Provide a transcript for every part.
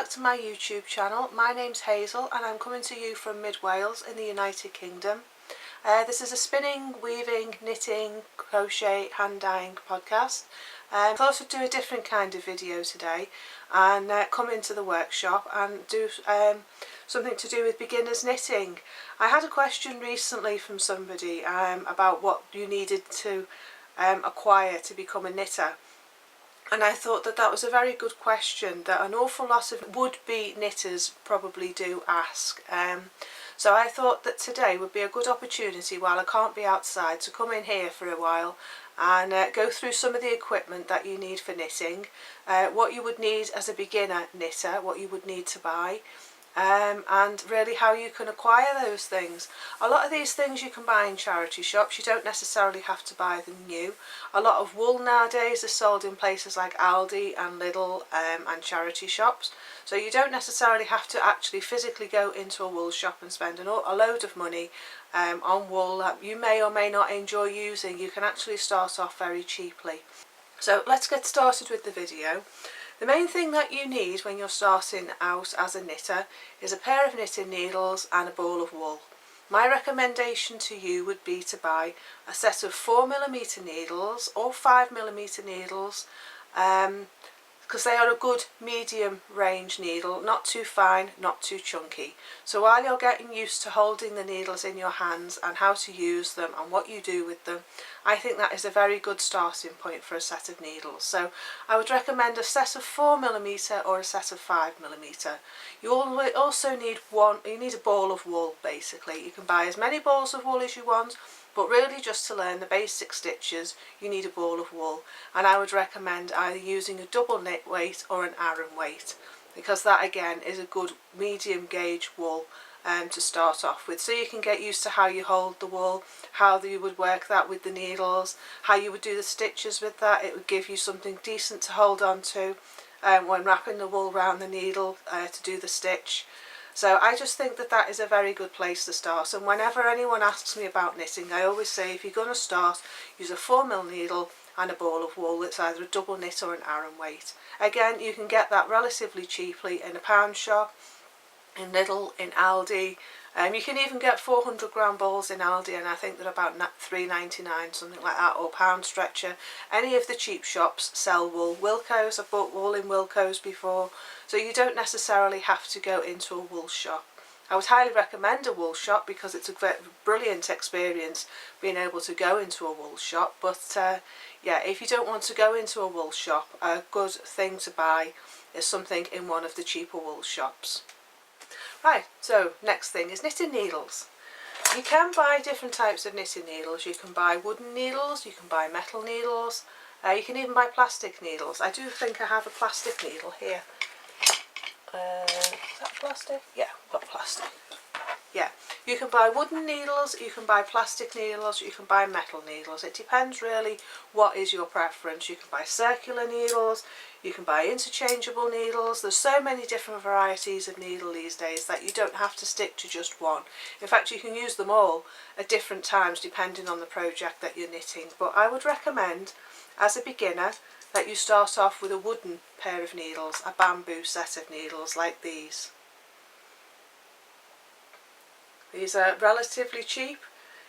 back to my YouTube channel. My name's Hazel and I'm coming to you from Mid Wales in the United Kingdom. This is a spinning, weaving, knitting, crochet, hand dyeing podcast. I thought I'd do a different kind of video today and come into the workshop and do something to do with beginners knitting. I had a question recently from somebody about what you needed to acquire to become a knitter. And I thought that was a very good question that an awful lot of would-be knitters probably do ask. So I thought that today would be a good opportunity while I can't be outside to come in here for a while and go through some of the equipment that you need for knitting, what you would need as a beginner knitter, what you would need to buy, and really how you can acquire those things. A lot of these things you can buy in charity shops. You don't necessarily have to buy them new. A lot of wool nowadays is sold in places like Aldi and Lidl and charity shops, so you don't necessarily have to actually physically go into a wool shop and spend a load of money on wool that you may or may not enjoy using. You can actually start off very cheaply. So let's get started with the video. The main thing that you need when you're starting out as a knitter is a pair of knitting needles and a ball of wool. My recommendation to you would be to buy a set of 4mm needles or 5mm needles, because they are a good medium range needle, not too fine, not too chunky. So while you're getting used to holding the needles in your hands and how to use them and what you do with them, I think that is a very good starting point for a set of needles. So I would recommend a set of 4mm or a set of 5mm. You also need a ball of wool basically. You can buy as many balls of wool as you want, but really just to learn the basic stitches you need a ball of wool, and I would recommend either using a double knit weight or an Aran weight, because that again is a good medium gauge wool to start off with, so you can get used to how you hold the wool, how you would work that with the needles, how you would do the stitches with that. It would give you something decent to hold on to when wrapping the wool around the needle to do the stitch. So I just think that is a very good place to start, and whenever anyone asks me about knitting, I always say if you're going to start, use a 4mm needle and a ball of wool that's either a double knit or an Aran weight. Again, you can get that relatively cheaply in a pound shop, in Lidl, in Aldi. You can even get 400g balls in Aldi, and I think they're about £3.99, something like that, or pound stretcher. Any of the cheap shops sell wool. Wilko's, I've bought wool in Wilko's before, so you don't necessarily have to go into a wool shop. I would highly recommend a wool shop because it's a brilliant experience being able to go into a wool shop, but yeah, if you don't want to go into a wool shop, a good thing to buy is something in one of the cheaper wool shops. Right, so next thing is knitting needles. You can buy different types of knitting needles. You can buy wooden needles, you can buy metal needles, you can even buy plastic needles. I do think I have a plastic needle here. Is that plastic? Yeah, I've got plastic. Yeah, you can buy wooden needles, you can buy plastic needles, you can buy metal needles. It depends really what is your preference. You can buy circular needles, you can buy interchangeable needles. There's so many different varieties of needle these days that you don't have to stick to just one. In fact, you can use them all at different times depending on the project that you're knitting. But I would recommend, as a beginner, that you start off with a wooden pair of needles, a bamboo set of needles like these. These are relatively cheap,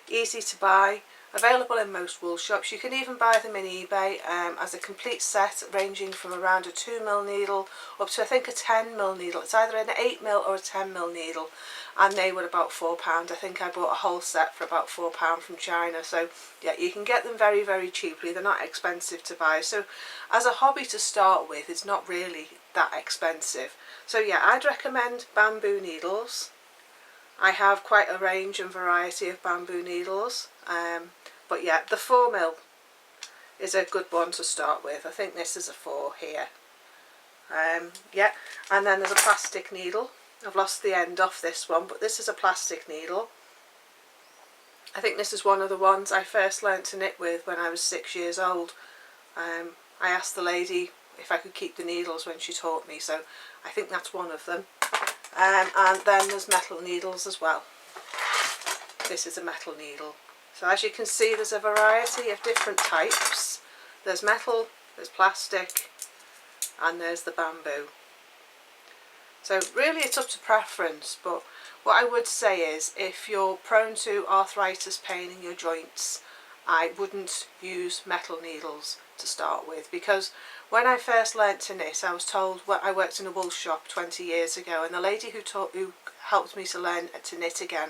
easy to buy, available in most wool shops. You can even buy them in eBay as a complete set, ranging from around a 2mm needle up to I think a 10mm needle. It's either an 8mm or a 10mm needle, and they were about £4. I think I bought a whole set for about £4 from China. So yeah, you can get them very, very cheaply. They're not expensive to buy. So as a hobby to start with, it's not really that expensive. So yeah, I'd recommend bamboo needles. I have quite a range and variety of bamboo needles, but yeah, the 4mm is a good one to start with. I think this is a 4 here. Yeah, and then there's a plastic needle. I've lost the end off this one, but this is a plastic needle. I think this is one of the ones I first learnt to knit with when I was 6 years old. I asked the lady if I could keep the needles when she taught me, so I think that's one of them. And then there's metal needles as well. This is a metal needle. So as you can see, there's a variety of different types. There's metal, there's plastic, and there's the bamboo. So really it's up to preference, but what I would say is if you're prone to arthritis pain in your joints, I wouldn't use metal needles to start with, because when I first learnt to knit, I was told, I worked in a wool shop 20 years ago, and the lady who helped me to learn to knit again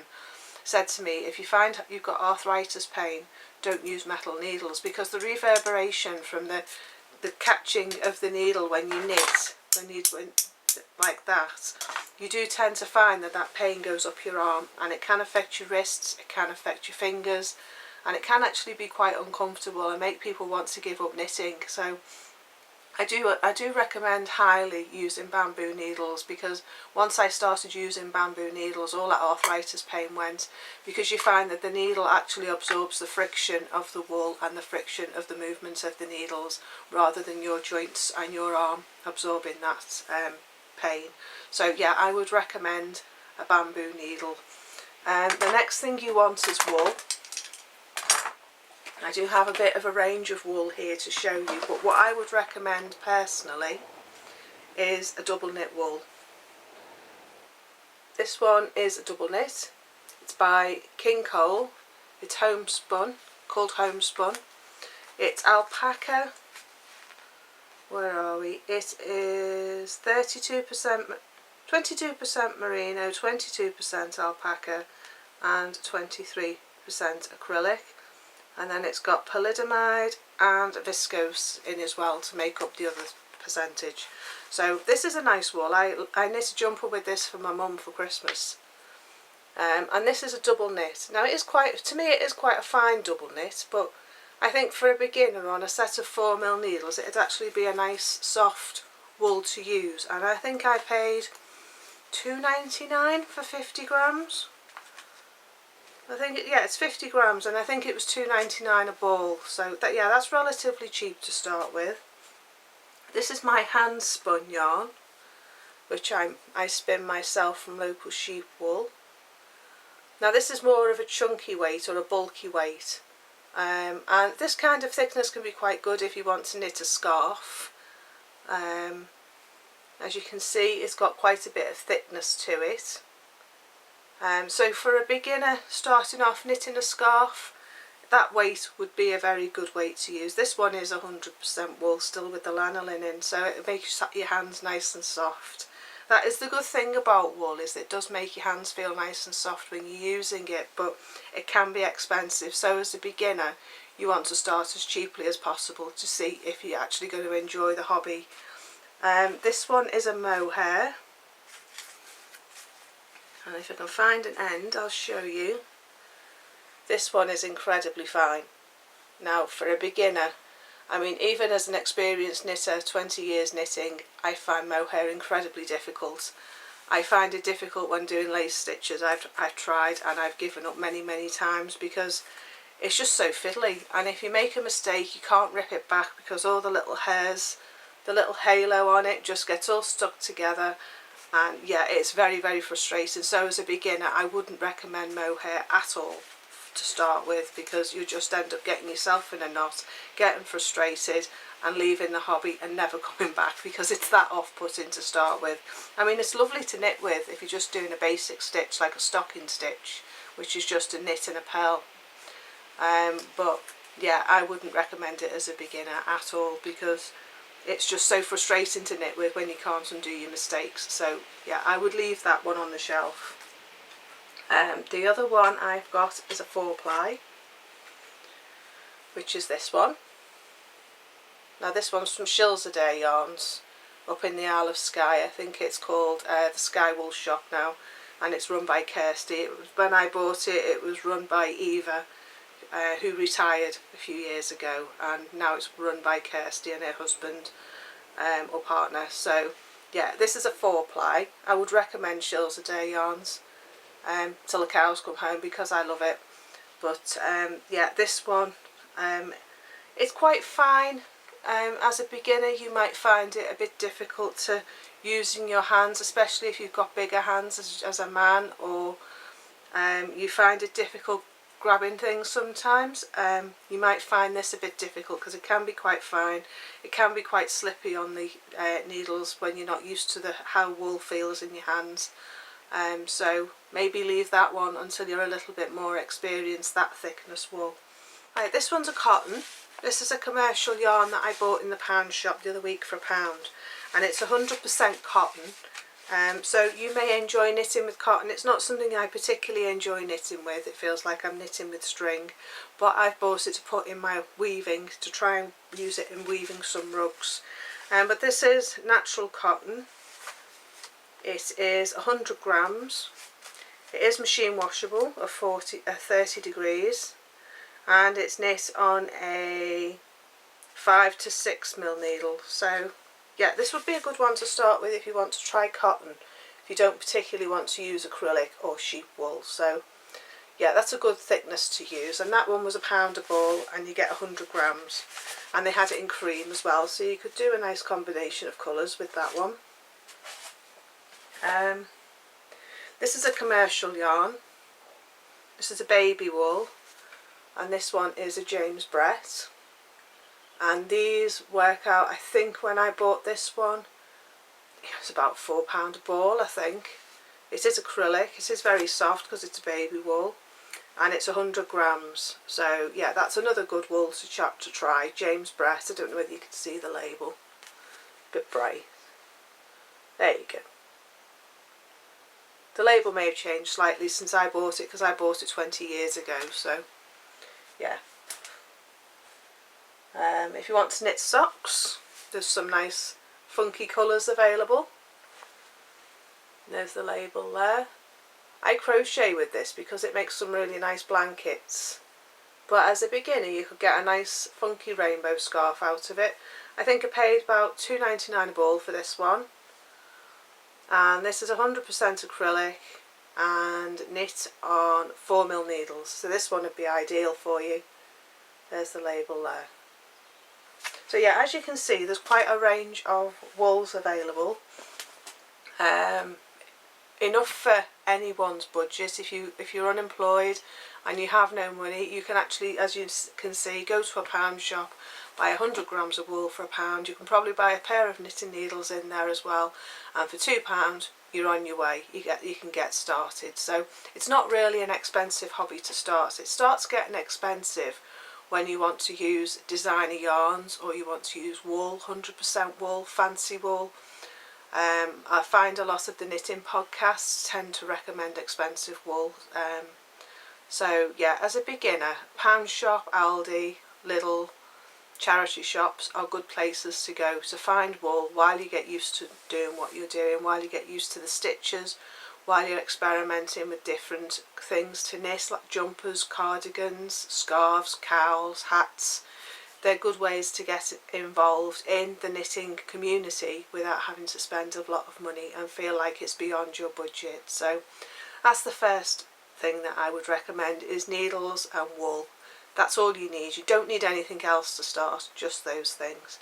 said to me, if you find you've got arthritis pain, don't use metal needles, because the reverberation from the catching of the needle when you knit, like that, you do tend to find that pain goes up your arm, and it can affect your wrists, it can affect your fingers, and it can actually be quite uncomfortable and make people want to give up knitting. So I do recommend highly using bamboo needles, because once I started using bamboo needles, all that arthritis pain went, because you find that the needle actually absorbs the friction of the wool and the friction of the movement of the needles, rather than your joints and your arm absorbing that pain. So yeah, I would recommend a bamboo needle. The next thing you want is wool. I do have a bit of a range of wool here to show you, but what I would recommend personally is a double knit wool. This one is a double knit. It's by King Cole. It's homespun, called homespun. It's alpaca. Where are we? It is 22% merino, 22% alpaca, and 23% acrylic. And then it's got polyamide and viscose in as well to make up the other percentage. So this is a nice wool. I knit a jumper with this for my mum for Christmas. And this is a double knit. Now it is to me it is quite a fine double knit, but I think for a beginner on a set of 4mm needles it'd actually be a nice soft wool to use. And I think I paid £2.99 for 50 grams. I think it's 50 grams, and I think it was £2.99 a ball. So that's relatively cheap to start with. This is my hand spun yarn, which I spin myself from local sheep wool. Now this is more of a chunky weight or a bulky weight, and this kind of thickness can be quite good if you want to knit a scarf. As you can see, it's got quite a bit of thickness to it. So for a beginner starting off knitting a scarf, that weight would be a very good weight to use. This one is 100% wool, still with the lanolin in, so it makes your hands nice and soft. That is the good thing about wool, is it does make your hands feel nice and soft when you're using it, but it can be expensive. So as a beginner, you want to start as cheaply as possible to see if you're actually going to enjoy the hobby. This one is a mohair. And if I can find an end, I'll show you. This one is incredibly fine. Now for a beginner, I mean even as an experienced knitter, 20 years knitting, I find mohair incredibly difficult. I find it difficult when doing lace stitches. I've tried and I've given up many times because it's just so fiddly, and if you make a mistake you can't rip it back because all the little hairs, the little halo on it just gets all stuck together. And yeah, it's very frustrating. So as a beginner I wouldn't recommend mohair at all to start with, because you just end up getting yourself in a knot, getting frustrated and leaving the hobby and never coming back, because it's that off-putting to start with. I mean, it's lovely to knit with if you're just doing a basic stitch like a stocking stitch, which is just a knit and a purl. But yeah, I wouldn't recommend it as a beginner at all, because it's just so frustrating to knit with when you can't undo your mistakes. So yeah, I would leave that one on the shelf. The other one I've got is a 4-ply, which is this one. Now this one's from Shills-A-Day Yarns up in the Isle of Skye. I think it's called the Skye Wool Shop now, and it's run by Kirsty. When I bought it, it was run by Eva, who retired a few years ago, and now it's run by Kirsty and her husband or partner. So yeah, this is a 4-ply. I would recommend Shills-A-Day Yarns till the cows come home, because I love it. But yeah, this one, it's quite fine. As a beginner you might find it a bit difficult to using your hands, especially if you've got bigger hands as a man, or you find it difficult grabbing things sometimes. You might find this a bit difficult because it can be quite fine. It can be quite slippy on the needles when you're not used to how wool feels in your hands. So maybe leave that one until you're a little bit more experienced, that thickness wool. Right, this one's a cotton. This is a commercial yarn that I bought in the pound shop the other week for £1, and it's 100% cotton. So you may enjoy knitting with cotton. It's not something I particularly enjoy knitting with. It feels like I'm knitting with string, but I've bought it to put in my weaving, to try and use it in weaving some rugs. But this is natural cotton. It is 100 grams. It is machine washable of 30 degrees, and it's knit on a 5 to 6 mil needle. So yeah, this would be a good one to start with if you want to try cotton, if you don't particularly want to use acrylic or sheep wool. So yeah, that's a good thickness to use, and that one was £1 a ball, and you get 100 grams, and they had it in cream as well, so you could do a nice combination of colours with that one. This is a commercial yarn. This is a baby wool, and this one is a James Brett. And these work out, I think when I bought this one, it was about £4 a ball, I think. It is acrylic, it is very soft because it's a baby wool, and it's 100 grams. So yeah, that's another good wool to try. James Brett, I don't know whether you can see the label, a bit bright. There you go. The label may have changed slightly since I bought it, because I bought it 20 years ago, so yeah. If you want to knit socks, there's some nice funky colours available. There's the label there. I crochet with this because it makes some really nice blankets, but as a beginner you could get a nice funky rainbow scarf out of it. I think I paid about £2.99 a ball for this one, and this is 100% acrylic and knit on 4 mil needles, so this one would be ideal for you. There's the label there. So yeah, as you can see, there's quite a range of wools available. Enough for anyone's budget. If you're unemployed and you have no money, you can actually, as you can see, go to a pound shop, buy 100 grams of wool for £1. You can probably buy a pair of knitting needles in there as well, and for £2 you're on your way. You can get started. So it's not really an expensive hobby to start. It starts getting expensive when you want to use designer yarns, or you want to use wool, 100% wool, fancy wool. I find a lot of the knitting podcasts tend to recommend expensive wool. So yeah, as a beginner, pound shop, Aldi, Lidl, charity shops are good places to go to find wool while you get used to doing what you're doing, while you get used to the stitches, while you're experimenting with different things to knit, like jumpers, cardigans, scarves, cowls, hats. They're good ways to get involved in the knitting community without having to spend a lot of money and feel like it's beyond your budget. So that's the first thing that I would recommend, is needles and wool. That's all you need. You don't need anything else to start, just those things.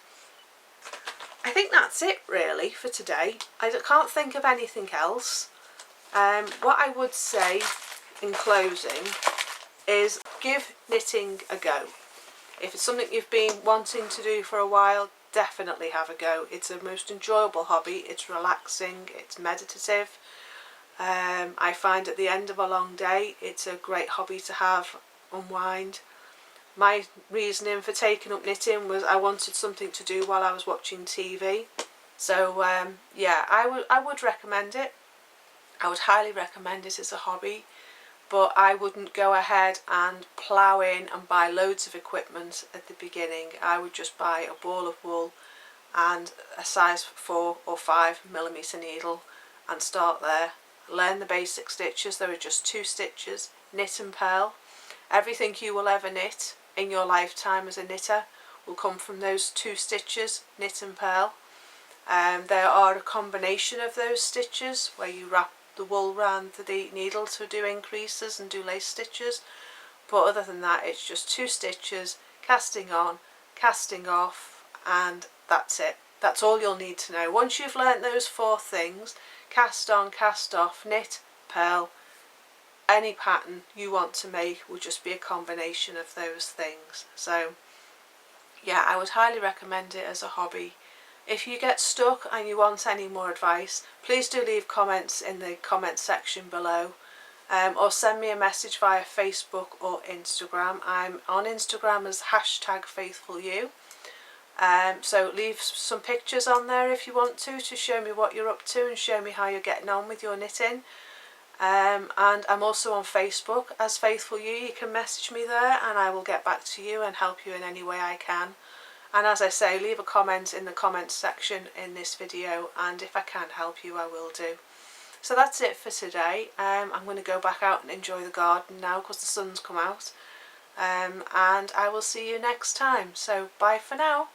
I think that's it really for today. I can't think of anything else. What I would say in closing is give knitting a go. If it's something you've been wanting to do for a while, definitely have a go. It's a most enjoyable hobby. It's relaxing, it's meditative. I find at the end of a long day it's a great hobby to have, unwind. My reasoning for taking up knitting was I wanted something to do while I was watching TV. So yeah, I would recommend it. I would highly recommend it as a hobby, but I wouldn't go ahead and plough in and buy loads of equipment at the beginning. I would just buy a ball of wool and a size 4 or 5 millimetre needle and start there. Learn the basic stitches. There are just 2 stitches, knit and purl. Everything you will ever knit in your lifetime as a knitter will come from those 2 stitches, knit and purl. There are a combination of those stitches where you wrap the wool around the needle to do increases and do lace stitches, but other than that it's just 2 stitches, casting on, casting off, and that's it. That's all you'll need to know. Once you've learnt those 4 things, cast on, cast off, knit, purl, any pattern you want to make will just be a combination of those things. So yeah, I would highly recommend it as a hobby. If you get stuck and you want any more advice, please do leave comments in the comment section below, or send me a message via Facebook or Instagram. I'm on Instagram as #FaithfulEwe. So leave some pictures on there if you want to show me what you're up to and show me how you're getting on with your knitting. And I'm also on Facebook as Faithful Ewe. You can message me there and I will get back to you and help you in any way I can. And as I say, leave a comment in the comments section in this video, and if I can help you I will do. So that's it for today. I'm going to go back out and enjoy the garden now because the sun's come out, and I will see you next time. So bye for now.